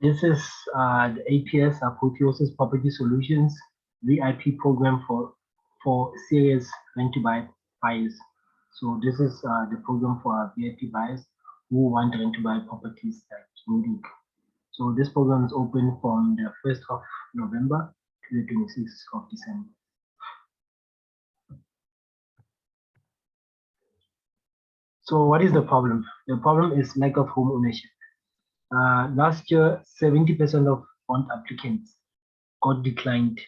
This is the APS Property Solutions VIP program for serious rent-to-buy buyers. So this is the program for our VIP buyers who want rent-to-buy properties like needing. So this program is open from the 1st of November to the 26th of December. So what is the problem? The problem is lack of home ownership. Last year, 70% of bond applicants got declined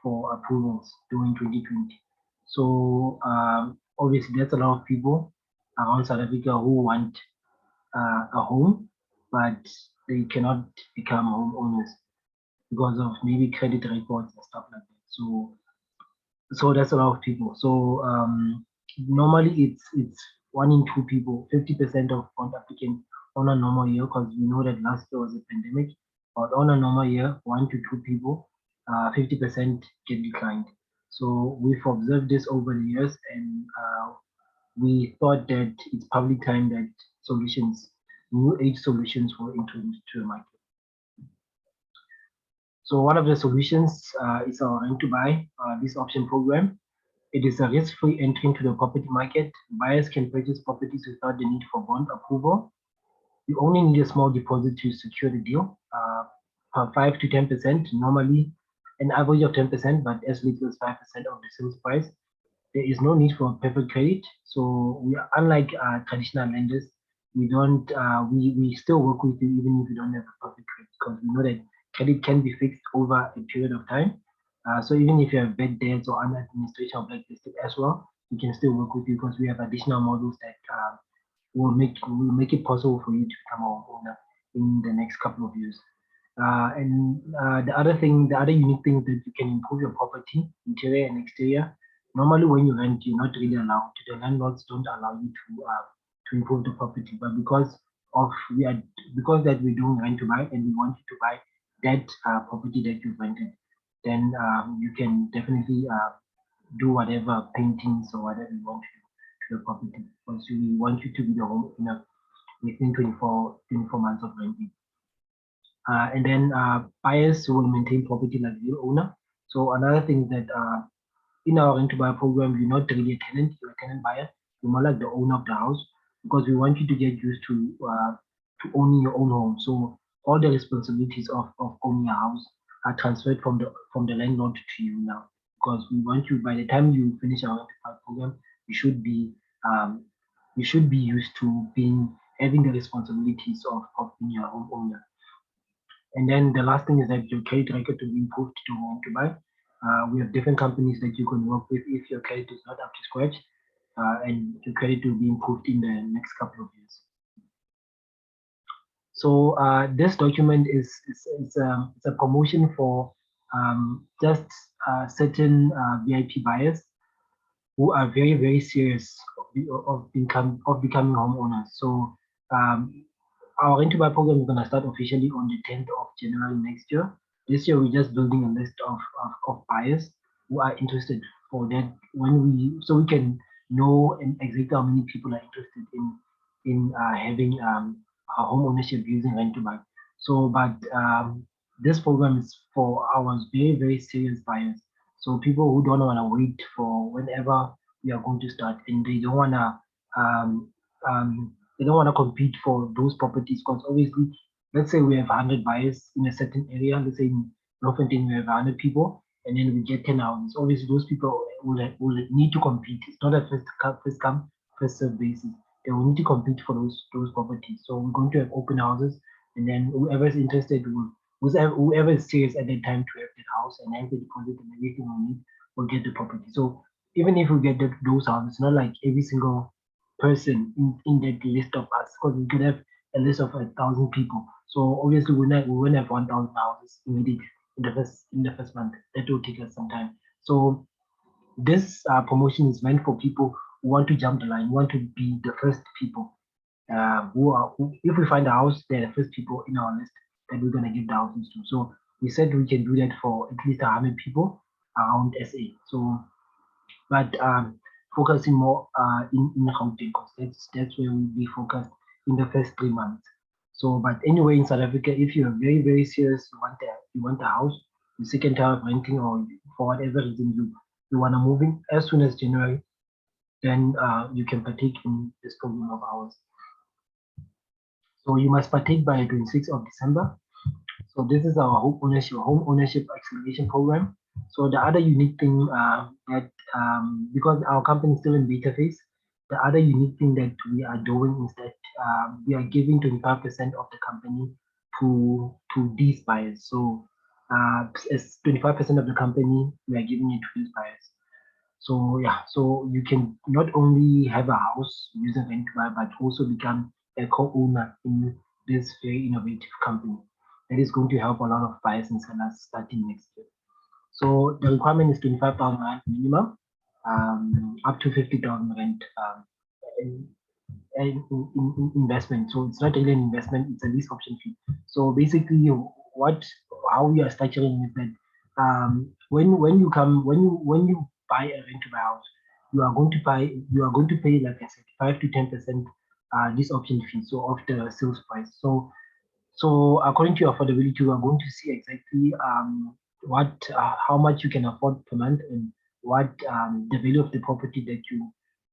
for approvals during 2020. So obviously, there's a lot of people around South Africa who want a home, but they cannot become homeowners because of maybe credit records and stuff like that. So that's a lot of people. So normally it's 1 in 2 people, 50% of bond applicants on a normal year, because we know that last year was a pandemic. But on a normal year, 1 to 2 people, 50% get declined. So we've observed this over the years, and we thought that it's probably time that new age solutions were introduced to the market. So one of the solutions is our Rent2Buy this option program. It is a risk-free entry into the property market. Buyers can purchase properties without the need for bond approval. You only need a small deposit to secure the deal, 5 to 10%, normally an average of 10%, but as little as 5% of the sales price. There is no need for perfect credit. So we are unlike traditional lenders. We don't. We still work with you even if you don't have a perfect credit, because we know that credit can be fixed over a period of time. So even if you have bad debts or under administration or blacklisted as well, we can still work with you because we have additional models that will make it possible for you to become a homeowner in the next couple of years. The other unique thing is that you can improve your property, interior and exterior. Normally, when you rent, you're not really allowed to. The landlords don't allow you to improve the property, but because that we're doing rent to buy and we want you to buy that property that you've rented, then you can definitely do whatever paintings or whatever you want to the property, because we want you to be the homeowner within 24 months of renting. And then buyers will maintain property like real owner. So another thing that in our rent to buy program, you're not really a tenant, you're a tenant buyer. You're more like the owner of the house, because we want you to get used to owning your own home. So all the responsibilities of owning a house are transferred from the landlord to you now. Because we want you, by the time you finish our rent to buy program, you should be um, you should be used to having the responsibilities of being your homeowner. And then the last thing is that your credit record to be improved to want to buy. We have different companies that you can work with if your credit is not up to scratch, and your credit will be improved in the next couple of years. So this document is a promotion for just certain VIP buyers who are very, very serious of becoming homeowners. So our Rent to Buy program is going to start officially on the 10th of January next year. This year, we're just building a list of buyers who are interested for that so we can know exactly how many people are interested in having a home ownership using Rent to Buy. So, but this program is for our very, very serious buyers. So people who don't want to wait for whenever we are going to start, and they don't want to um, um, compete for those properties, because obviously, let's say we have 100 buyers in a certain area. Let's say in Bloemfontein we have 100 people, and then we get 10 houses. Obviously, those people will need to compete. It's not a first come first serve basis. They will need to compete for those properties. So we're going to have open houses, and then whoever is interested will whoever is serious at that time to have that house and have the deposit and everything we need will get the property. So even if we get those houses, it's not like every single person in that list of us, because we could have a list of 1,000 people. So obviously we won't have 1,000 houses immediately in the first month. That will take us some time. So this promotion is meant for people who want to jump the line, want to be the first people. If we find a house, they're the first people in our list that we're gonna give the houses to. So we said we can do that for at least 100 people around SA. So, but focusing more in Gauteng, because that's where we'll be focused in the first 3 months. So, but anyway, in South Africa, if you're very, very serious, you want a house, you're sick and tired of renting, or for whatever reason you want to move in as soon as January, then you can partake in this program of ours. So you must partake by 26th of December. So this is our home ownership acceleration program. So the other unique thing that because our company is still in beta phase, the other unique thing that we are doing is that we are giving 25% of the company to these buyers. So as 25% of the company, we are giving it to these buyers. So yeah, so you can not only have a house using Rent2Buy, but also become a co-owner in this very innovative company that is going to help a lot of buyers and sellers starting next year. So the requirement is 25,000 rand minimum, up to 50,000 rand investment. So it's not really an investment; it's a lease option fee. So basically, how we are structuring is that when you buy a Rent2Buy house, you are going to pay, like I said, 5 to 10% this option fee, so of the sales price. So according to your affordability, we are going to see exactly how much you can afford per month and what the value of the property that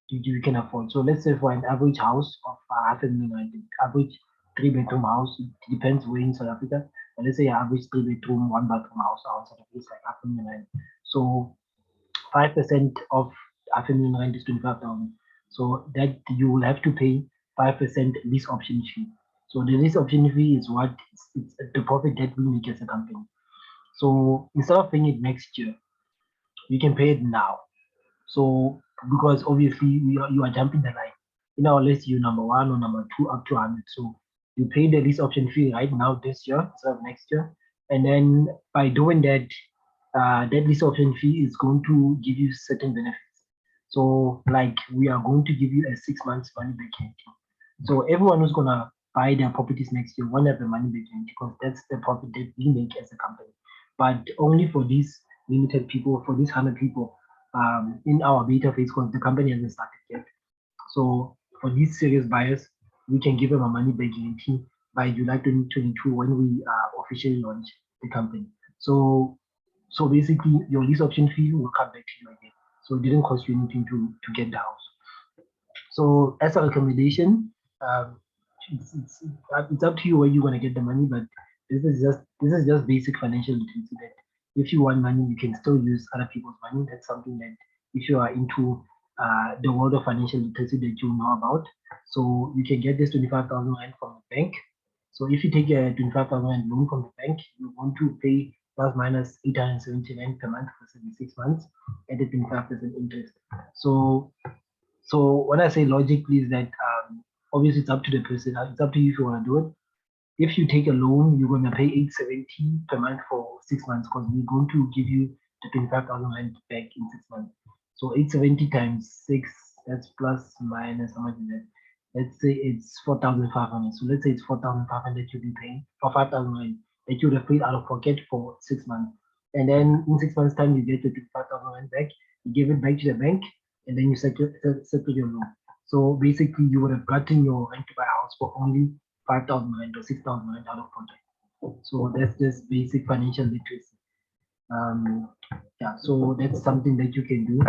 you can afford. So let's say for an average house of 500,000 rand, average 3 bedroom house, it depends where in South Africa. But let's say average 3 bedroom, 1 bathroom house outside of this like 500,000 rand. So 5% of 500,000 rand is 25,000. So that you will have to pay 5% lease option fee. So the lease option fee is it's the profit that we make as a company. So instead of paying it next year, you can pay it now. So because obviously you are jumping the line. In our list, you number one or number two up to 100. So you pay the lease option fee right now this year instead of next year. And then by doing that, that lease option fee is going to give you certain benefits. So like we are going to give you a 6 months money back guarantee. So everyone who's gonna buy their properties next year won't have the money back guarantee because that's the profit that we make as a company. But only for these limited people, for these 100 people in our beta phase, because the company hasn't started yet. So for these serious buyers, we can give them a money back guarantee by July 2022 when we officially launch the company. So basically, your lease option fee will come back to you again. So it didn't cost you anything to get the house. So as a recommendation, it's up to you where you want to get the money, but this is just basic financial literacy that if you want money, you can still use other people's money. That's something that if you are into the world of financial literacy that you know about, so you can get this 25,000 rand from the bank. So if you take a 25,000 rand loan from the bank, you want to pay plus minus 870 rand per month for 76 months at a 25% interest. So when I say logically is that obviously it's up to the person. It's up to you if you want to do it. If you take a loan, you're going to pay 870 per month for 6 months because we're going to give you the 25,000 rand back in 6 months. So 870 times 6, that's plus minus how much is that? Let's say it's 4,500. So let's say it's 4,500 you'll be paying for 5,000 rand that you would have paid out of pocket for 6 months. And then in 6 months' time, you get the 25,000 rand back. You give it back to the bank, and then you settle your loan. So basically, you would have gotten your Rent2Buy house for only 5,000 rand or 6,000 rand out of pocket. So that's just basic financial literacy. Yeah, so that's something that you can do.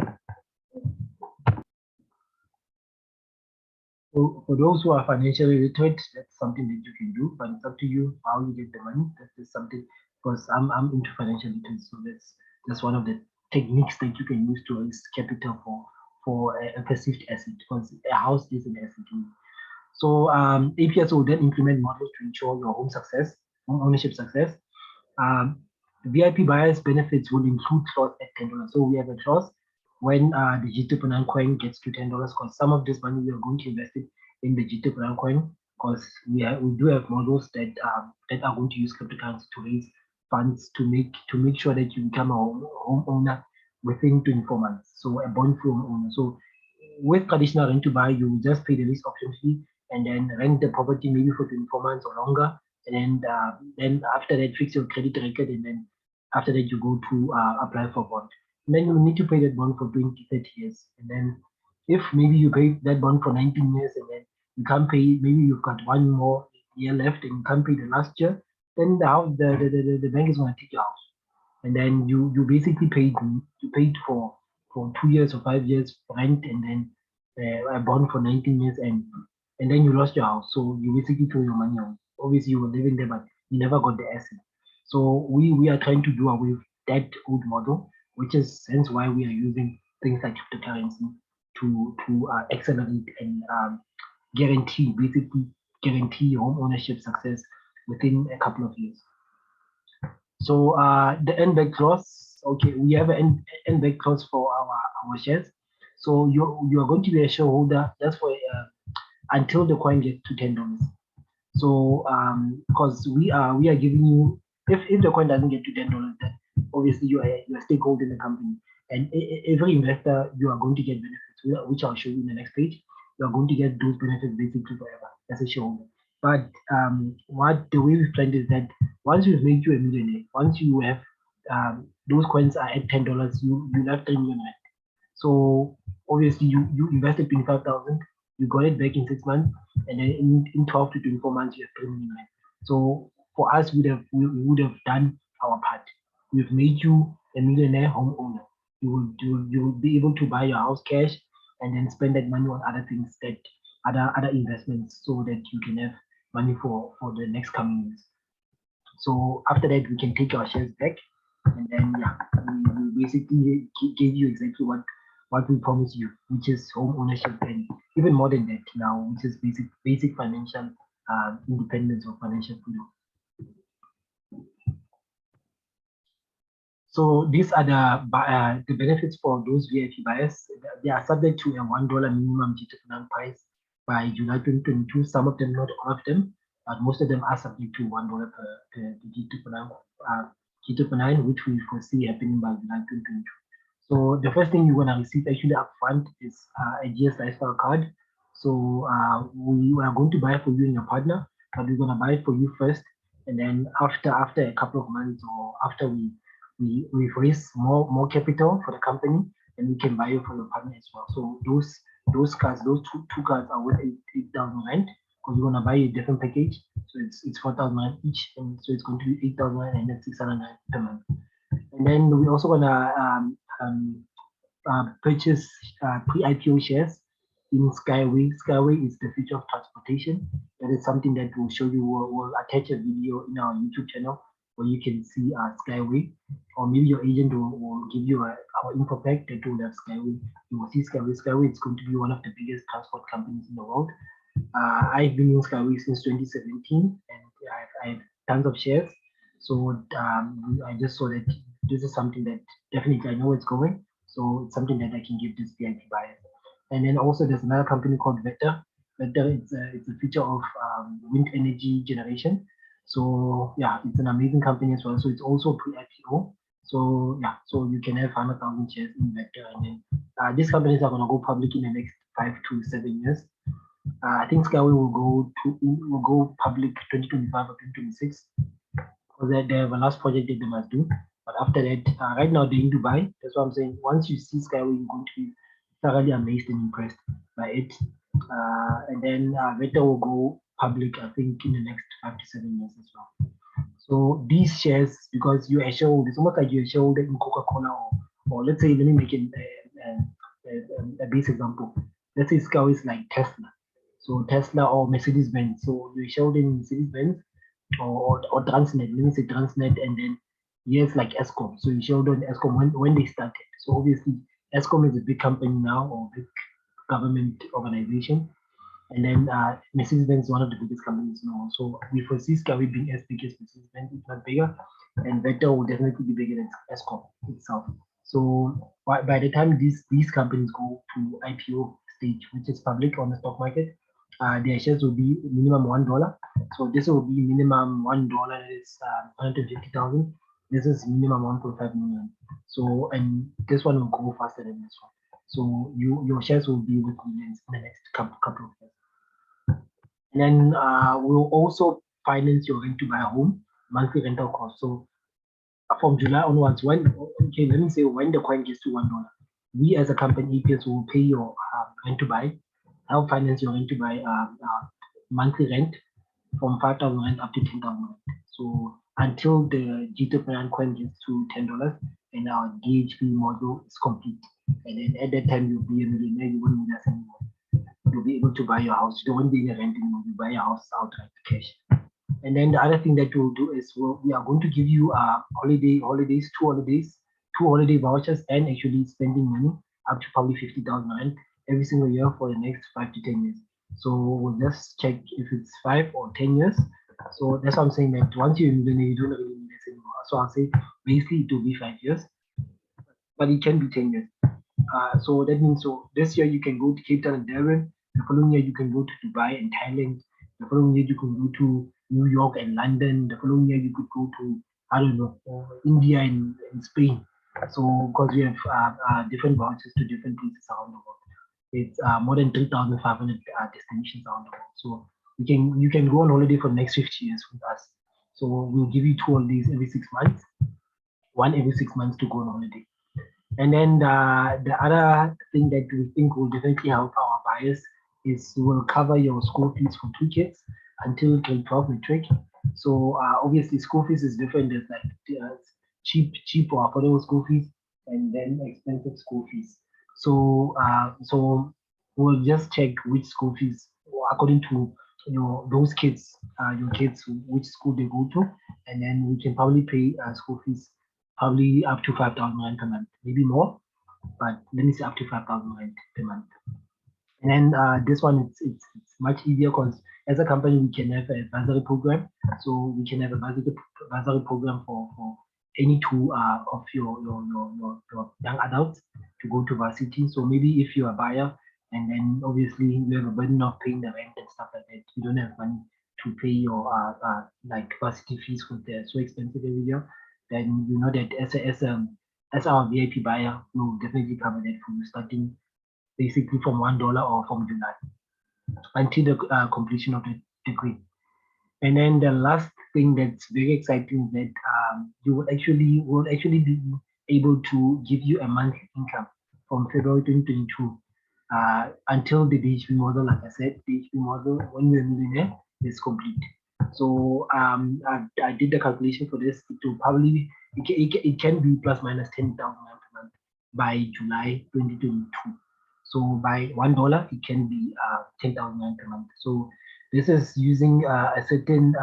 So for those who are financially literate, that's something that you can do, but it's up to you how you get the money. That is something because I'm into financial literacy, so that's one of the techniques that you can use to raise capital for a perceived asset because a house is an asset. So APS will then implement models to ensure your home ownership success. VIP buyers benefits will include clause at $10. So we have a clause when the GT coin gets to $10 because some of this money we are going to invest it in the GT coin because we do have models that are going to use cryptocurrency to raise funds to make sure that you become a homeowner within 24 months. So a bond-free homeowner. So with traditional Rent2Buy, you just pay the lease option fee and then rent the property maybe for 24 months or longer. And then after that, fix your credit record. And then after that, you go to apply for bond. And then you need to pay that bond for 20, 30 years. And then if maybe you pay that bond for 19 years and then you can't pay, maybe you've got one more year left and you can't pay the last year, then the bank is going to take your house. And then you basically paid for 2 years or 5 years rent, and then a bond for 19 years, and then you lost your house. So you basically threw your money out. Obviously, you were living there, but you never got the asset. So we are trying to do away with that old model, which is hence why we are using things like cryptocurrency to accelerate and basically guarantee home ownership success within a couple of years. So the end back clause, okay, we have an end back clause for our shares. So you are going to be a shareholder just for until the coin gets to $10. So because we are giving you, if the coin doesn't get to $10, then obviously you are a stakeholder in the company, and every investor, you are going to get benefits, which I'll show you in the next page. You are going to get those benefits basically forever as a shareholder. But what the way we've planned is that once we've made you a millionaire, once you have those coins are at $10, you have 3 million. So obviously you invested 25,000, you got it back in 6 months, and then in 12 to 24 months you have 3 million. So for us, we would have done our part. We've made you a millionaire homeowner. You will be able to buy your house cash and then spend that money on other things, that other investments, so that you can have money for the next coming years. So after that, we can take our shares back, and then we basically gave you exactly what we promised you, which is home ownership, and even more than that now, which is basic financial independence or financial freedom. So these are the benefits for those VIP buyers. They are subject to a $1 minimum GT price by July 2022. Some of them, not all of them, but most of them are subject to $1 per GT9, which we foresee happening by July 2022. So the first thing you're gonna receive actually upfront is a GS lifestyle card. So we are going to buy for you and your partner, but we're gonna buy it for you first, and then after a couple of months, or after we've raised more capital for the company, and we can buy it for your partner as well. So those cards, those two cards are worth 8,000 rand, because we're gonna buy a different package. So it's 4,000 rand each, and so it's going to be 8,000 rand and then 600 rand per month. And then we're also gonna purchase pre-IPO shares in Skyway. Skyway is the future of transportation. That is something that we'll show you. We'll attach a video in our YouTube channel where you can see Skyway, or maybe your agent will give you our info pack that will have Skyway. You will see Skyway. Skyway is going to be one of the biggest transport companies in the world. I've been in Skyway since 2017, and I have tons of shares. So I just saw that this is something that definitely I know it's going. So it's something that I can give this VIP buyer. And then also there's another company called Vector. Vector, it's a feature of wind energy generation. So yeah, it's an amazing company as well. So it's also pre-IPO. So yeah, so you can have 100,000 shares in Vector, and then these companies are gonna go public in the next 5 to 7 years. I think Skyway will go public 2025 or 2026, because they have a last project that they must do. But after that, right now they're in Dubai. That's what I'm saying. Once you see Skyway, you're going to be thoroughly amazed and impressed by it. And then Vector will go public, I think, in the next 5 to 7 years as well. So these shares, because you're a shareholder, it's almost like you're a shareholder in Coca-Cola, or let's say, let me make it a base example. Let's say Skyway is like Tesla. So Tesla or Mercedes-Benz. So you're a shareholder in Mercedes-Benz, or Transnet. Let me say Transnet, and then yes, like Eskom. So you showed on Eskom when they started. So obviously Eskom is a big company now, or big government organization, and then Mercedes-Benz is one of the biggest companies now. So we foresee Skyway being as big as Mercedes-Benz, if not bigger, and Vector will definitely be bigger than Eskom itself. So by the time these companies go to IPO stage, which is public on the stock market, their shares will be minimum $1. So this will be minimum $1 is 150,000. This is minimum 1.5 million. So, and this one will go faster than this one. So your shares will be with millions in the next couple of years. And then we'll also finance your Rent2Buy home monthly rental cost. So from July onwards, let me say when the coin gets to $1, we as a company, APS, will pay your Rent2Buy, help finance your Rent2Buy monthly rent from 5,000 rand up to 10,000 rand. So until the G2 coin gets to $10 and our DHB model is complete. And then at that time, you'll be a millionaire, you won't need us anymore. You'll be able to buy your house. You don't need a rent anymore, you buy your house outright cash. And then the other thing that we'll do is we are going to give you two holiday vouchers, and actually spending money up to probably 50,000 rand every single year for the next 5 to 10 years. So we'll just check if it's 5 or 10 years. So that's what I'm saying, that once you're a millionaire, you don't really need this anymore. So I'll say basically it will be 5 years, but it can be 10 years. So that means, so this year you can go to Cape Town and Durban. The following year you can go to Dubai and Thailand. The following year you can go to New York and London. The following year you could go to, I don't know, India and Spain. So because we have different vouchers to different places around the world. It's more than 3,500 destinations around the world. So you can go on holiday for the next 50 years with us. So we'll give you 2 holidays every 6 months, one every 6 months to go on holiday. And then the other thing that we think will definitely help our buyers is we'll cover your school fees for 2 kids until grade 12 matric. So obviously school fees is different. There's like cheap or affordable school fees, and then expensive school fees. So so we'll just check which school fees according to those kids, your kids, which school they go to, and then we can probably pay school fees probably up to 5,000 rand per month, maybe more, but let me say up to 5,000 rand per month. And then this one, it's much easier because as a company, we can have a bursary program. So we can have a bursary program for any two of your young adults to go to varsity. So maybe if you're a buyer and then obviously you have a burden of paying the rent and stuff like that, you don't have money to pay your like varsity fees because they're so expensive every year, then you know that as our VIP buyer, we'll definitely cover that for you starting basically from $1 or from July until the completion of the degree. And then the last thing that's very exciting is that you will actually be able to give you a monthly income from February 2022 until the DHB model. Like I said, DHB model, when you're a millionaire, is complete. So I did the calculation for this. It will probably it can be plus minus 10,000 per month by July 2022. So by $1, it can be 10,000 per month. So this is using a certain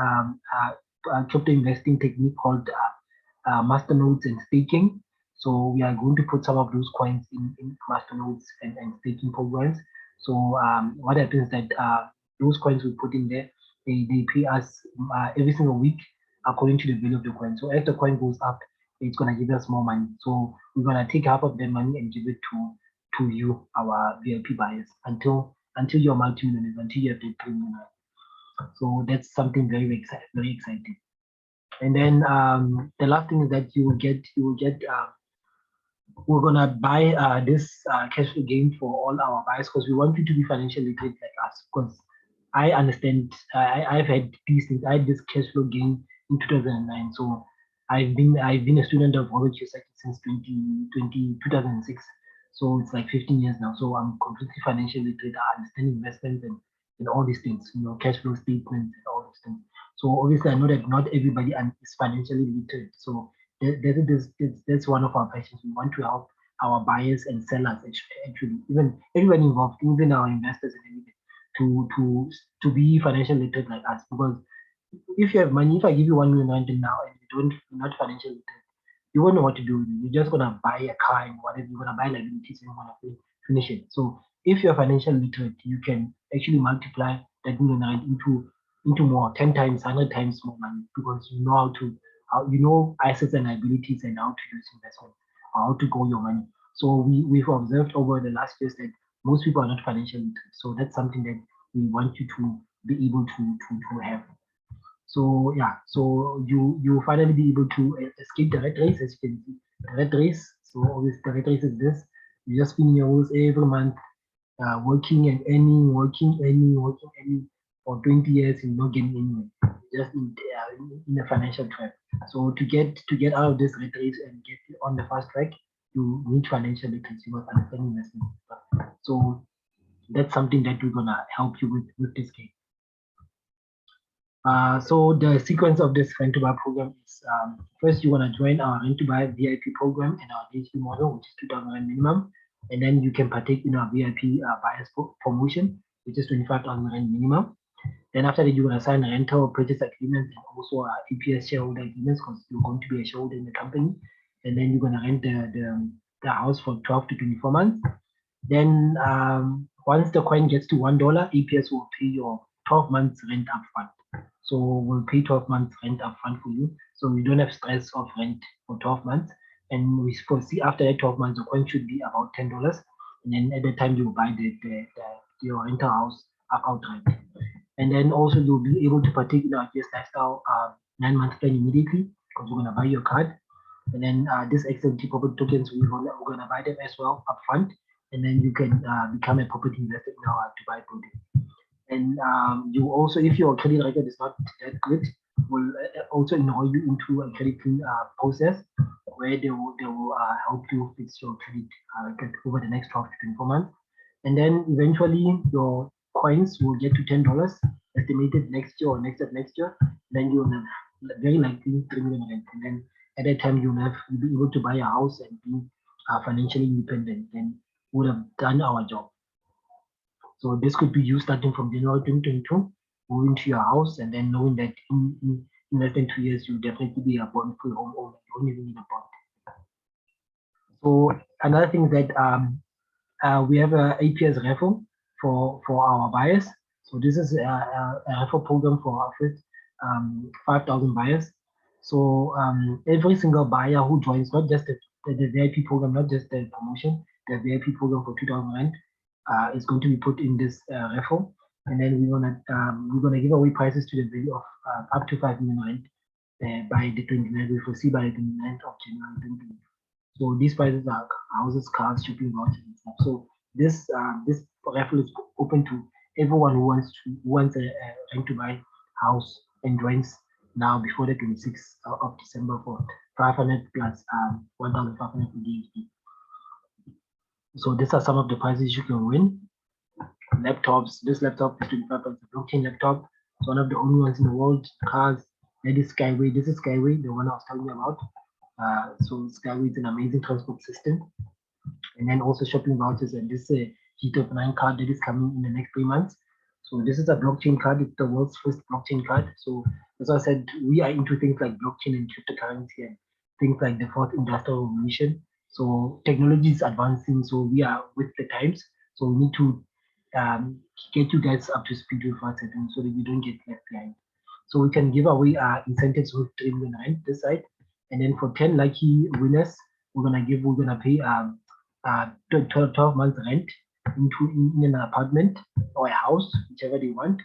crypto investing technique called masternodes and staking. So we are going to put some of those coins in masternodes and staking programs. So what happens is that those coins we put in there, they pay us every single week according to the value of the coin. So as the coin goes up, it's gonna give us more money. So we're gonna take half of that money and give it to you, our VIP buyers, until you're multi-millionaires, until you have the 3 million. So that's something very exciting. And then the last thing is that you will get we're gonna buy this cash flow game for all our buyers because we want you to be financially literate like us. Because I understand, I've had these things. I had this cash flow game in 2009. So I've been a student of Robert Kiyosaki since 2006. So it's like 15 years now. So I'm completely financially literate. I understand investments and all these things, cash flow statements and all these things. So obviously I know that not everybody is financially literate. So that's one of our passions. We want to help our buyers and sellers actually, even everybody involved, even our investors and everything, to be financially literate like us. Because if you have money, if I give you 1 million rand now and you're not financially literate, you won't know what to do. You're just gonna buy a car and whatever, you're gonna buy liabilities and you're gonna finish it. So if you're financially literate, you can actually multiply that million rand into more, 10 times, 100 times more money, because you know you know assets and liabilities and how to use investment, how to grow your money. So we've observed over the last years that most people are not financially literate. So that's something that we want you to be able to have. So yeah, so you finally be able to escape the red race, as you can see. The red race. So obviously the red race is this. You just spin your wheels every month, working and earning for 20 years and not getting anywhere. Just in a financial trap. So to get out of this red race and get on the fast track, you need financial literacy, you must understand investment. So that's something that we're gonna help you with this game. So the sequence of this Rent2Buy program is first you want to join our Rent2Buy VIP program and our DHP model, which is 2,000 minimum, and then you can partake in our VIP buyers promotion, which is 25,000 minimum. Then after that, you're going to sign a rental purchase agreement and also APS shareholder agreements because you're going to be a shareholder in the company, and then you're going to rent the house for 12 to 24 months. Then once the coin gets to $1, APS will pay your 12 months rent upfront. So we'll pay 12 months rent upfront for you. So you don't have stress of rent for 12 months. And we foresee after that 12 months, the coin should be about $10. And then at the time you buy your rental house outright. And then also you'll be able to partake in our guest lifestyle 9-month plan immediately because we're going to buy your card. And then this XLT property tokens, we're going to buy them as well upfront. And then you can become a property investor in our Dubai building. And you also, if your credit record is not that good, will also enroll you into a credit process where they will help you fix your credit record over the next 12 to 24 months. And then eventually your coins will get to $10 estimated next year or next year. Then you'll have very likely 3 million rent. And then at that time you'll be able to buy a house and be financially independent. Then would have done our job. So this could be you starting from January 2022, moving to your house, and then knowing that in less than 2 years, you'll definitely be a bond-free homeowner. You don't even need a bond. So another thing that we have a APS Referral for our buyers. So this is a referral program for our first 5,000 buyers. So every single buyer who joins, not just the VIP program, not just the promotion, the VIP program for 2,000 rand, is going to be put in this referral, and then we're gonna give away prices to the value of up to 5 million rand by the 29th. We foresee by the 29th of January 2020. So these prices are houses, cars, shopping vouchers, and stuff. So this raffle is open to everyone who wants a Rent2Buy house and joins now before the 26th of December for 500 plus 1,500 for DHP. So these are some of the prizes you can win. Laptops. This laptop is 25 pounds. A blockchain laptop. It's one of the only ones in the world. Cars. That is Skyway. This is Skyway, the one I was telling you about. So Skyway is an amazing transport system. And then also shopping vouchers, and this Heat of 9 card that is coming in the next 3 months. So this is a blockchain card. It's the world's first blockchain card. So as I said, we are into things like blockchain and cryptocurrency and things like the fourth industrial revolution. So technology is advancing. So we are with the times. So we need to get you guys up to speed with what's happening so that you don't get left behind. So we can give away incentives with 3 million rand this side. And then for 10 lucky winners, we're gonna pay 12 months rent in an apartment or a house, whichever they want.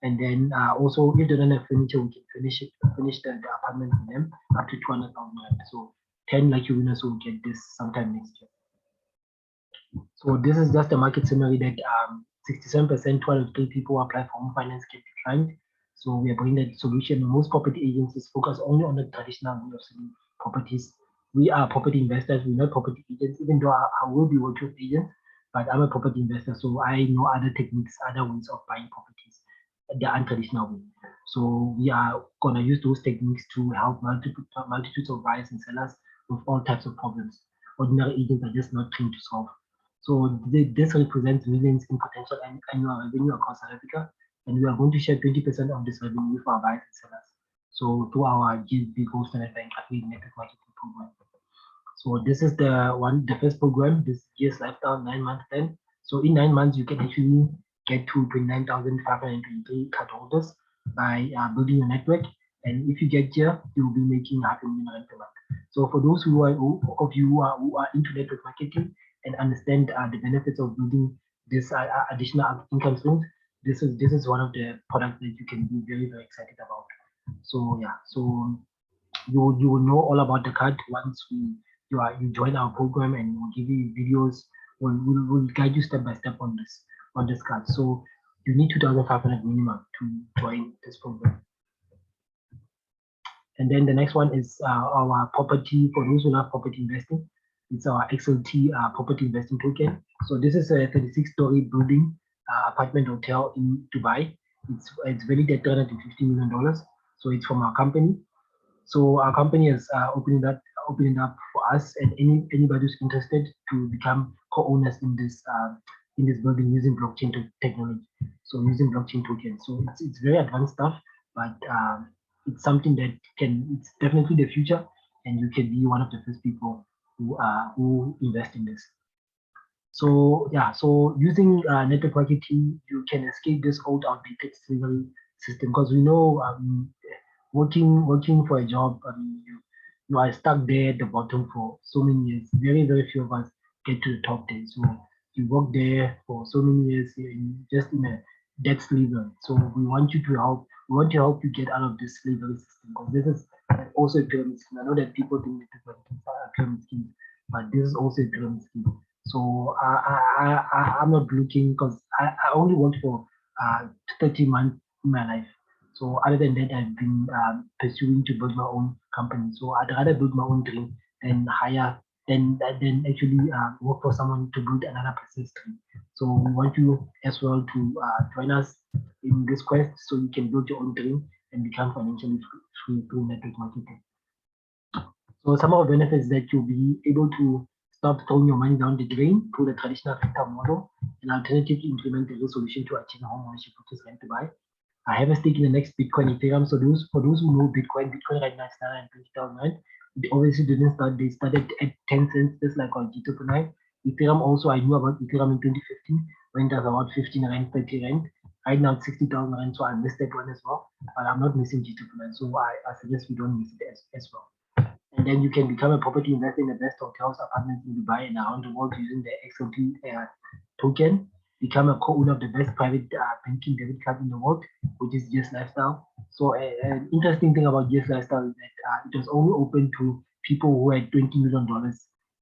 And then also if they don't have furniture, we can finish the apartment for them up to 200,000 rand. So 10 lucky winners will get this sometime next year. So this is just a market summary that 67%, 203 people apply for home finance get declined. So we are bringing that solution. Most property agencies focus only on the traditional way of selling properties. We are property investors, we're not property agents, even though I will be working with agents, but I'm a property investor, so I know other techniques, other ways of buying properties, the untraditional way. So we are gonna use those techniques to help multitudes of buyers and sellers with all types of problems. Ordinary agents are just not trained to solve. So this represents millions in potential annual revenue across South Africa, and we are going to share 20% of this revenue with our buyers and sellers. So through our GSB Gold Standard Bank Affiliate Network Marketing Program. So this is the first program, this GS Lifestyle 9-month plan. So in 9 months, you can actually get to 29,523 card holders by building a network. And if you get here, you'll be making 500,000 rand per month. So for those who are into network marketing and understand the benefits of building this additional income streams, this is one of the products that you can be very, very excited about. So yeah, so you will know all about the card once you join our program, and we'll give you videos. We'll guide you step by step on this card. So you need 2,500 minimum to join this program. And then the next one is our property, for those who love property investing. It's our XLT property investing token. So this is a 36-story building apartment hotel in Dubai. It's valued at $350 million. So it's from our company. So our company is opening up for us and anybody who's interested to become co-owners in this building using blockchain technology. So using blockchain tokens. So it's very advanced stuff, but it's something that it's definitely the future, and you can be one of the first people who invest in this. So yeah, so using network marketing, you can escape this old outdated slavery system, because we know working for a job, you are stuck there at the bottom for so many years. Very few of us get to the top there. So you work there for so many years, just in a debt slavery. So we want you to help. We want to help you get out of this slavery system, because this is also a pyramid scheme. I know that people think that this is a pyramid scheme, but this is also a pyramid scheme. So I'm not looking, because I only worked for 30 months in my life. So other than that, I've been pursuing to build my own company. So I'd rather build my own dream than than actually work for someone to build another person's dream. So we want you as well to join us in this quest, so you can build your own dream and become financially free through network marketing. So some of the benefits that you'll be able to stop throwing your money down the drain through the traditional rental model, and alternatively implement a solution to achieve home ownership, which is rent to buy. I have a stake in the next Bitcoin Ethereum. So for those who know Bitcoin right now is $920,000. It obviously didn't start. They started at 10 cents, just like on G2 Ethereum also, I knew about Ethereum in 2015 when it was about 15 rand, 30 rand. Right now it's 60,000 rand, so I missed that one as well. But I'm not missing G2, so I suggest we don't miss it as well. And then you can become a property investor in the best hotels, apartments in Dubai and around the world using the XOT token. Become a co-owner of the best private banking debit card in the world, which is GS Lifestyle. So an interesting thing about GS Lifestyle is that it was only open to people who had $20 million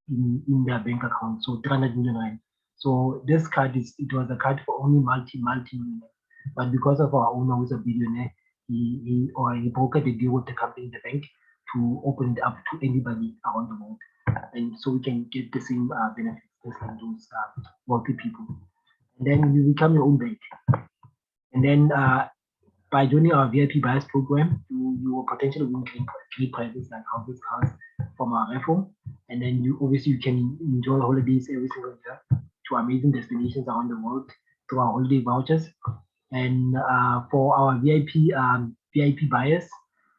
in their bank account, so 300 million rand. So this card it was a card for only multi-millionaires. But because of our owner, who's a billionaire, he brokered a deal with the company, the bank, to open it up to anybody around the world, and so we can get the same benefits as like those wealthy people. And then you become your own bank. And then by joining our VIP Buyers program, you will potentially win great prizes like houses, cars from our raffle. And then you can enjoy holidays every single year to amazing destinations around the world through our holiday vouchers. And for our VIP buyers,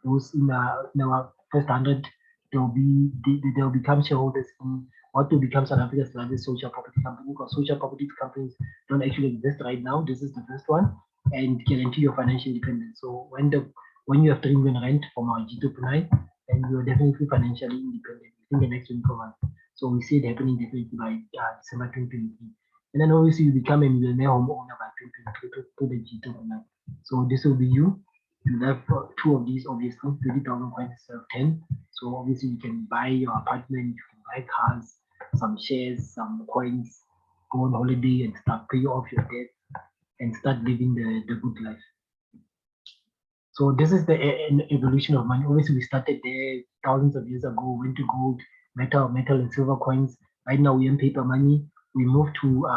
those in our first 100, they'll become shareholders in what will become South Africa's largest social property company, because social property companies don't actually exist right now. This is the first one, and guarantee your financial independence. So when you have 3 million rent from our G2, then you're definitely financially independent within the next 24 months. So we see it happening definitely by December 2023. And then obviously you become a millionaire homeowner by 2023 to the G2. So this will be you. You have two of these, obviously, 30,000 coins instead of 10. So obviously you can buy your apartment, you can buy cars, some shares, some coins, go on holiday and start paying off your debt and start living the good life. So this is the evolution of money. Obviously, we started there thousands of years ago, went to gold, metal and silver coins. Right now, we earn paper money. We moved to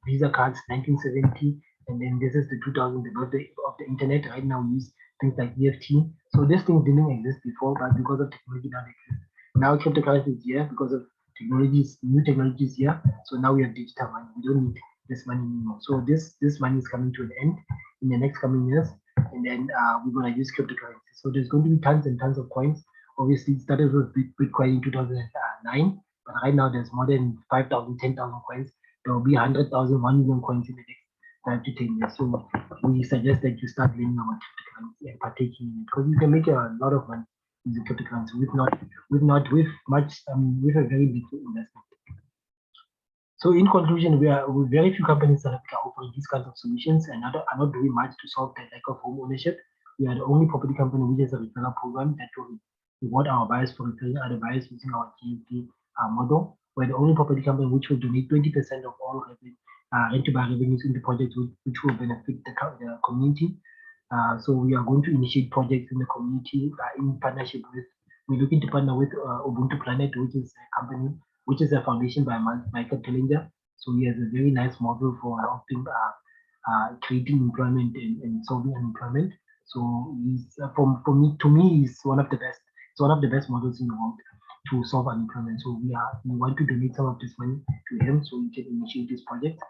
Visa cards, 1970, and then this is the 2000, the birthday of the internet. Right now, we use things like EFT. So this thing didn't exist before, but because of technology, now it exists. Now cryptocurrency is here because of new technologies here. So now we have digital money. We don't need this money anymore. So this money is coming to an end in the next coming years, and then we're going to use cryptocurrency. So there's going to be tons and tons of coins. Obviously, it started with Bitcoin in 2009, but right now there's more than 5,000, 10,000 coins. There will be 100,000, 1 million coins in the next 5 to 10 years. So we suggest that you start learning about cryptocurrency and partaking in it, because you can make a lot of money using cryptocurrency with a very little investment. So in conclusion, with very few companies that are offering these kinds of solutions and are not doing much to solve the lack of home ownership. We are the only property company which has a referral program that will reward our buyers for referring other buyers using our GFP model. We're the only property company which will donate 20% of all rent-to-buy revenues into projects which will benefit the community. So we are going to initiate projects in the community in partnership with. We're looking to partner with Ubuntu Planet, which is a company which is a foundation by Michael Tellinger. So he has a very nice model for helping creating employment and solving unemployment. So he's to me, he's one of the best. It's one of the best models in the world to solve unemployment. So we want to donate some of this money to him so he can initiate this project.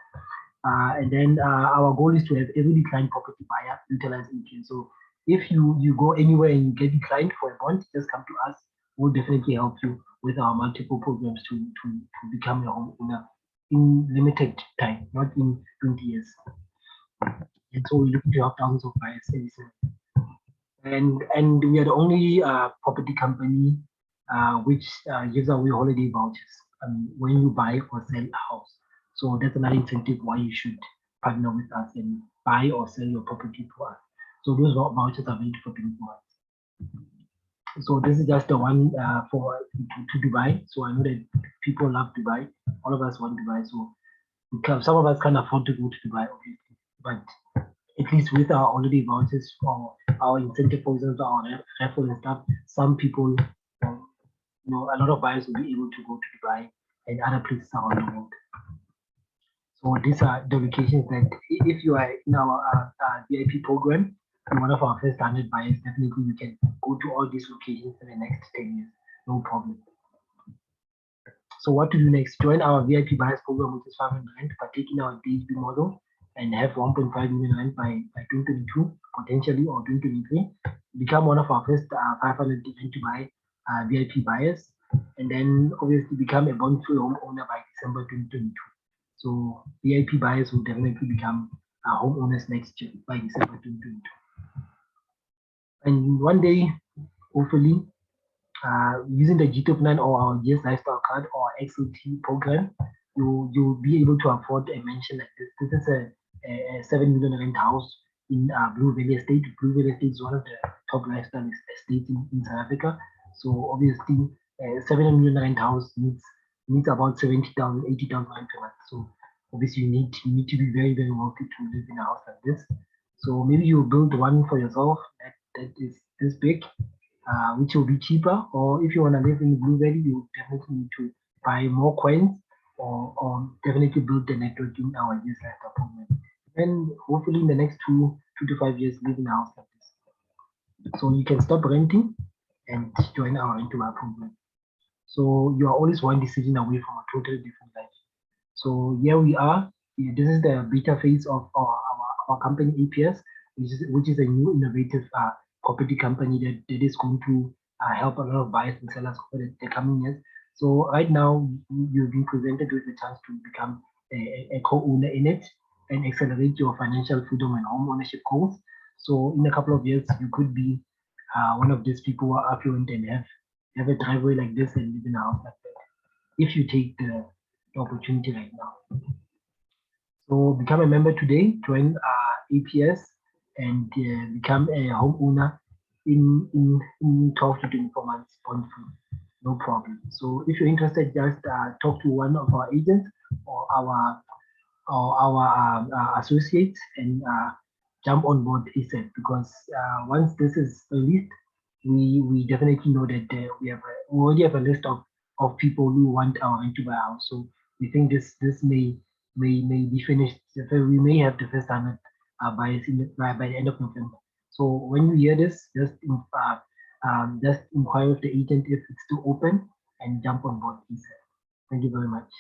And then our goal is to have every declined property buyer utilize APS. So if you go anywhere and you get declined for a bond, just come to us. We'll definitely help you with our multiple programs to become a homeowner in limited time, not in 20 years. And so we're looking to help thousands of buyers every single. And we are the only property company which gives away holiday vouchers when you buy or sell a house. So that's another incentive why you should partner with us and buy or sell your property to us. So those vouchers are valid for 24 months. So this is just the one to Dubai. So I know that people love Dubai. All of us want Dubai. So some of us can't afford to go to Dubai, obviously. But at least with our holiday vouchers for our incentive, for example, our raffle and stuff, some people, a lot of buyers will be able to go to Dubai and other places around the world. So these are the vacations that if you are in our VIP program, and one of our first 100 buyers, definitely you can go to all these locations in the next 10 years, no problem. So what to do next? Join our VIP buyers program, which is 500 rand, partake in our DHB model, and have 1.5 million rand by 2022, potentially, or 2023. Become one of our first 500 rand to buy VIP buyers, and then obviously become a bond-free homeowner by December 2022. So VIP buyers will definitely become homeowners next year by December 2022. And one day, hopefully, using the G29 or our GS Lifestyle Card or XLT program, you'll be able to afford a mansion like this. This is a 7 million rent house in Blue Valley Estate. Blue Valley Estate is one of the top lifestyle estates in South Africa. So obviously, 7 million rent house needs about 70,000, 80,000 rand per month. So obviously, you need to be very, very wealthy to live in a house like this. So maybe you build one for yourself that is this big, which will be cheaper. Or if you want to live in Blue Valley, you definitely need to buy more coins or definitely build the network in our GS Lifestyle program. And hopefully in the next 2 to 5 years, live in a house like this. So you can stop renting and join our Rent2Buy program. So you are always one decision away from a totally different life. So here we are. This is the beta phase of our company APS, which is a new innovative property company that is going to help a lot of buyers and sellers over the coming years. So right now, you've been presented with a chance to become a co-owner in it and accelerate your financial freedom and home ownership goals. So in a couple of years, you could be one of these people who are affluent and have a driveway like this and live in a house like that, if you take the opportunity right now. So become a member today, join APS, and become a homeowner in 12 to 24 months, no problem. So if you're interested, just talk to one of our agents or our associates and jump on board ASAP, because once this is released, we definitely know that we already have a list of people who want our Rent2Buy house. So we think this may be finished. We may have the first 100 buyers by the end of November. So when you hear this, just inquire with the agent if it's still open and jump on board ASAP. Thank you very much.